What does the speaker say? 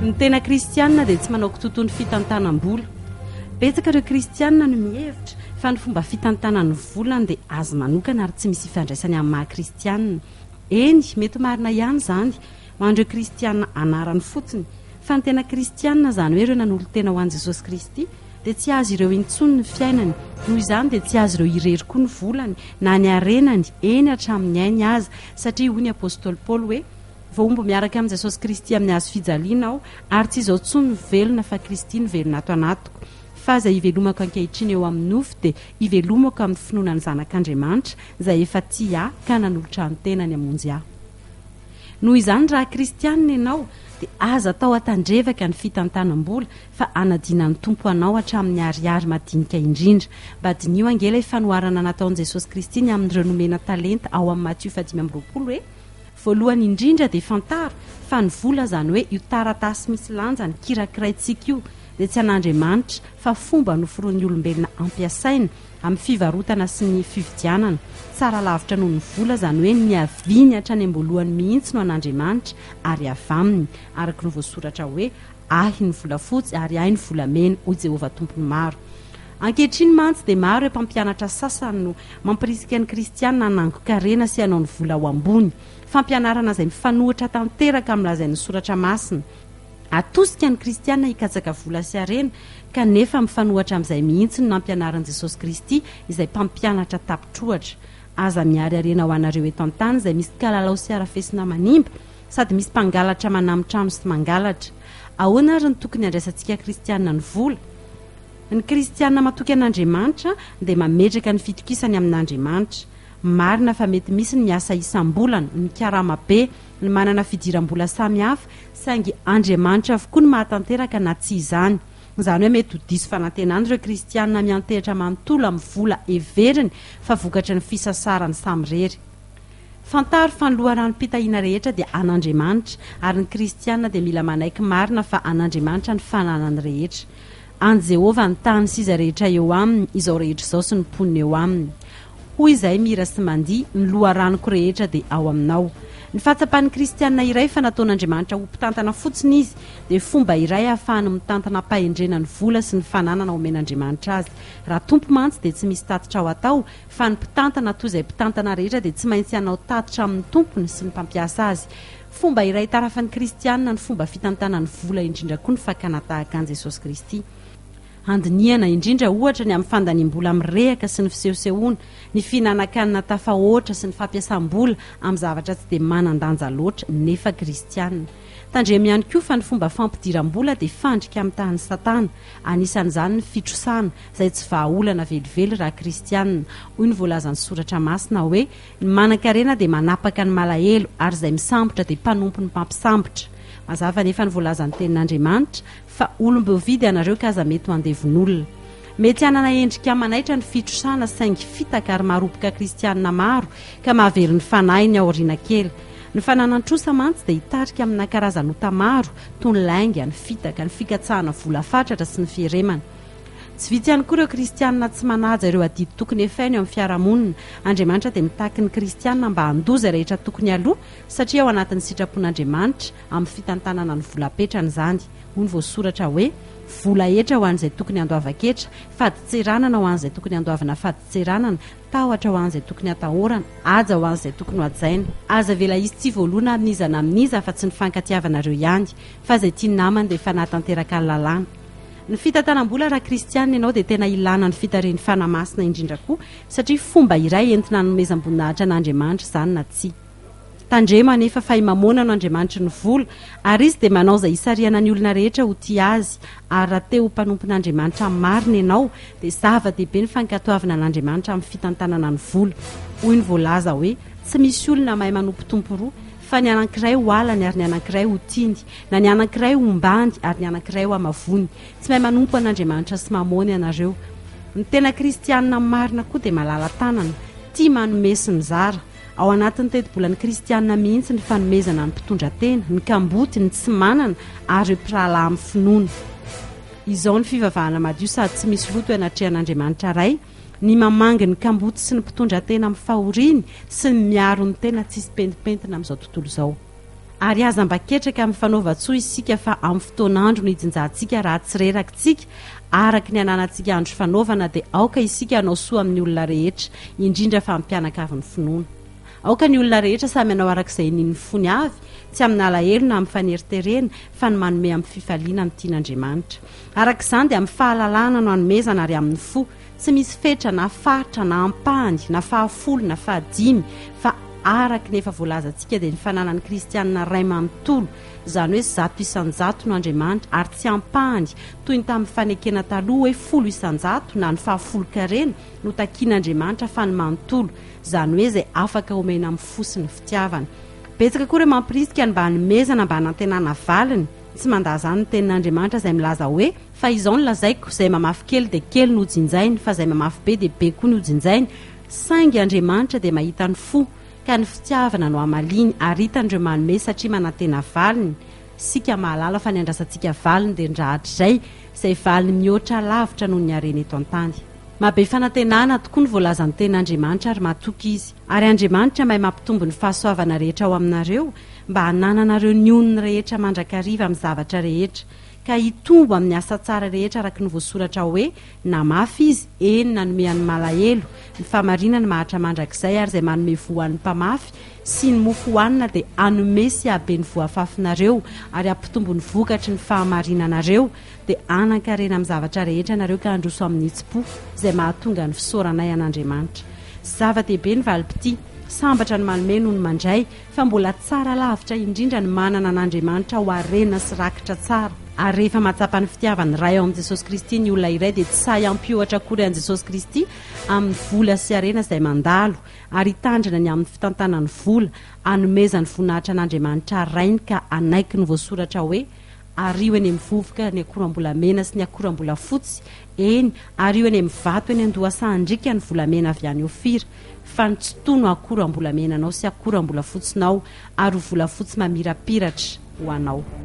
Ny tena kristianina dia tsy manao kitoatoa ny fitantanam-bola. Betsaka ireo kristianina no mihevitra fa ny fomba fitantanan'ny volany dia azo manokana ary tsy misy ifandraisany amin'ny maha-kristianina. Eny, mety marina ihany izany ho an'ireo kristianina anarany fotsiny, fa ny tena kristianina izany hoe ireo nanolo tena ho an'i Jesosy Kristy dia tsy azo ireo intsony ny fiainany. Noho izany dia tsy azo ireo irery koa ny volany na ny arenany eny hatramin'ny ainy aza, satria hoy ny apôstôly Paoly hoe voaomba miaraka amin'ny Jesosy Kristy amin'ny hazo fijaliana aho ary tsy izao tsony ny velona fa Kristy ny velona ato anatiko. Fa izay ivelomako ankehitriny eo amin'ny nofo dia ivelomako amin'ny finoana ny zanak'Andriamanitra izay efa tia ka nanolotra ny tenany hamonjy ahy. Noho izany raha kristianina ianao dia aza atao atandrevaka ny fitantanam-bola fa anadina ny tompo anao hatramin'ny ariary madinika indrindra. Badinio angela fanoharana nataon'i Jesosy Kristy ny amin'ireo nomena talenta ao amin'ny Matthieu 5:20 hoe voalohany indrindra dia fantaro fa ny vola izany hoe io taratasy misy lanjany kirakiraintsika io dia tsy an'Andriamanitra fa fomba noforoan'ny olombelona ampiasaina amin'ny fivarotana sy ny fividianana. Tsara lavitra noho ny vola izany hoe ny aviany hatrany am-boalohany mihitsy no an'Andriamanitra ary avy aminy, araka ny voasoratra hoe ahy ny volafotsy ary ahy ny volamena hoy Jehovah tompony maro. Ankehitriny mantsy dia maro ireo mpampianatra sasany no mampirisika ny kristianina hanango-karena sy hanao ny vola ao ambony. Fampianarana izay mifanohitra tanteraka amin'ilazay ny soratra masina. Atosika ny kristianina hikatsaka vola sy arena kanefa mifanohatra amin'izay mihitsy ny nampianaran'i Jesosy Kristy izay mpampianatra tapitrohatra. Aza miary arena ho anareo eto an-tany izay misy kalalao sy arafesina manimba sady misy mpangalatra manambitrano sy mangalatra. Ahoana ary ny tokony handraisantsika kristianina ny vola? Ny kristianina matoky an'Andriamanitra dia mametraka ny fitokisany amin'Andriamanitra. Marina fa mety misy ny miasa isam-bolana, ny karama be, ny manana fidiram-bola samihafa, saingy Andriamanitra avokoa ny mahatanteraka na tsy izany. Izany hoe mety ho diso fanantenana ireo kristianina miantehitra manontolo amin'ny vola everiny fa vokatra ny fisasarany samirery. Fantaro fa ny loharanom-pitahiana rehetra dia an'Andriamanitra ary ny kristianina dia mila manaiky marina fa an'Andriamanitra ny fananany rehetra. An Jehovah ny tany sy izay rehetra eo aminy, izao rehetra izao sy ny mponina eo aminy. Hoy izay mira sy mandihy ny loharanoko rehetra dia ao aminao. Ny fatsapan'ny kristianina iray fa nataon'Andriamanitra ho mpitantana fotsiny izy dia fomba iray ahafahany mitantana pahendrena ny vola sy ny fananana omen'Andriamanitra azy. Raha tompo mantsy dia tsy misy tatitra ao atao fa ny mpitantana toy izay mpitantana rehetra dia tsy maintsy hanao tatitra amin'ny tompony sy ny mpampiasa azy. Fomba iray tarafan'ny kristianina ny fomba fitantanany vola indrindra koa ny fakana tahaka an'i Jesosy Kristy. Andiniana indrindra ohatra ny amin'ny fandaniam-bola mirehaka sy ny fisehosehoana, ny fihinan-kanina tafahoatra sy ny fampiasam-bola amin'ny zavatra tsy dia manan-danja loatra nefa kristianina. Tandremo ihany koa fa ny fomba fampidiram-bola dia fandrika amin'ny tahan'ny Satana. Anisan'izany ny fitrosana izay tsy vahaolana velively raha kristianina. Hoy ny voalazan'ny soratra masina hoe ny manan-karena dia manapaka ny malahelo ary izay misambotra dia mpanompo ny mpampisambotra. Mazava nefa ny voalazan'ny tenin'Andriamanitra fa olom-bovidy ianareo ka aza mety ho andevon'olona. Mety hanana endrika manaitra ny fitrosana saingy fitaka ary maropoka kristianina maro ka mahavery ny fanahy ny aoriana kely. Ny fananan-trosa mantsy dia hitarika amina karazan'ota maro toy ny lainga, ny fitaka, ny fikatsahana vola fatratra sy ny fieremana. Tsy vitsy ihany koa ireo kristianina tsy manaja ireo adidy tokony efainy eo amin'ny fiarahamonina. Andriamanitra dia mitaky ny kristianina mba handoza rehetra tokony aloha satria ao anatin'ny sitrapon'Andriamanitra amin'ny fitantanana ny vola-petrany izany. Hoy ny voasoratra hoe vola etra ho an'izay tokony handoava-ketra, fadi-tseranana ho an'izay tokony handoavana fadi-tseranana, tahotra ho an'izay tokony hatahorana, aja ho an'izay tokony ho hajaina. Aza vela izy tsy voalona amin'izana amin'iza fa tsy ny fankatiavanareo ihany, fa izay tia namany dia fanatanteraka ny lalàna. Ny fitantanam-bola raha kristianina ianao dia tena ilana ny fitaren'ny fanamasina indrindra koa satria fomba iray entina nomezam-boninahitra an'Andriamanitra izany na tsy. Tandremo anefa fa himamonana Andriamanitra ny vola ary izy dia manao izay hisariana ny olona rehetra ho tia azy ary raha te ho mpanompon'Andriamanitra marina ianao dia zava-dehibe ny fankatoavana an'Andriamanitra amin'ny fitantanana ny vola. Hoy ny voalaza hoe tsy misy olona mahay manompo tompo roa fa ny anankiray ho alany ary ny anankiray ho tiany, na ny anankiray ho ombandy ary ny anankiray ho amavony. Tsy mahay manompo an'Andriamanitra sy mamony ianareo. Ny tena kristianina marina koa dia malala tanana, tia manome sy mizara. Ao anatin'ny teti-bolan'ny kristianina mihitsy ny fanomezana ny mpitondra tena, ny kamboty, ny tsy manana ary pirahalahy amin'ny finoana. Izao ny fivavahana madio sady tsy misy loto anatrehan'Andriamanitra ray, ny mamangy ny kamboty sy ny mpitondra tena amin'ny fahoriany sy ny miaro ny tena tsisy pentimpentina amin'izao tontolo izao. ary aza mba ketraka amin'ny fanaova-tsoa isika fa amin'ny fotoan'andro nijinjantsika raha tsy rerakintsika araka ny ananantsika andro fanaovana dia aoka isika anao soa amin'ny olona rehetra indrindra fa mpianakavy ny finoana. Aoka ny olona rehetra samy anao arak'izay niny fony avy, tsy amin'ny alahelo na amin'ny faneriterena fa ny manome amin'ny fifaliana amin'ny tian'Andriamanitra. Arak'izany dia amin'ny fahalalana no hanomezana ary amin'ny fo, tsy misy fetra na faritra na ampahany na fahafolo na fahadimy fa araka nefa voalazantsika dia ny fananan'ny Kristiana ray manontolo, izany hoe 100 no Andriamanitra ary tsy ampahany toy ny tamin'ny fanekena taloha hoe 10 na ny fahafolo-karena no takian'Andriamanitra fa ny manontolo, izany hoe izay afaka omena amin'ny fosiny fitiavana. Betsaka koa ireo mampirisika mba hanomezana mba hanantenana valiny, tsy mandazany ny tenin'Andriamanitra izay milaza hoe fa izao no lazaiko izay mamafy kely dia kely no jinjainy fa izay mamafy be dia be koa no jinjainy. Saingy Andriamanitra dia mahita ny fo ka ny fitiavana no amaliny ary hitan'ireo manome satria manantena valiny. Sika mahalala fa ny andrasantsika valiny dia ndrahatra izay valiny mihoatra lavitra noho ny harena eto an-tany. Mabe fanantenana tokoa ny voalazan'ny tenin'Andriamanitra ary matoky izy. Ary Andriamanitra mahay mampitombo ny fahasoavana rehetra ao aminareo mba hanananareo ny oniny rehetra mandrakariva amin'ny zavatra rehetra, ka hitombo amin'ny asa tsara rehetra araka ny voasoratra hoe na mafy izy eny nanome ny malahelo, ny famarinany mahatra mandrakizay ary izay manome voan'ny mpamafy sy ny mofo hoanina dia hanome sy habe ny voafafinareo ary hampitombo ny vokatry ny fahamarinanareo dia hanankarena amin'ny zavatra rehetra nareo ka handroso amin'ny itsi-po izay mahatonga ny fisaoranay an'Andriamanitra. Zava-dehibe ny valipity, sambatra ny manome noho ny mandray fa mbola tsara lavitra indrindra ny manana an'Andriamanitra ho harena sy rakitra tsara. Ary rehefa mahatsapa ny fitiavany ray ao amin'i Jesosy Kristy ny olona iray dia tsy sahy ampiohatra akory an'i Jesosy Kristy amin'ny vola sy harena izay mandalo ary hitandrina ny amin'ny fitantanany vola, hanomezany voninahitra an'Andriamanitra rainy ka anaiky ny voasoratra hoe ario eny amin'ny vovoka ny akoram-bolamena sy ny akoram-bola fotsy, eny ario eny amin'ny vato eny andohasandrika ny volamena avy any Ofira, fa ny tsotono akoram-bolamenanao sy akoram-bola fotsinao ary ho vola fotsy mamirapiratra ho anao.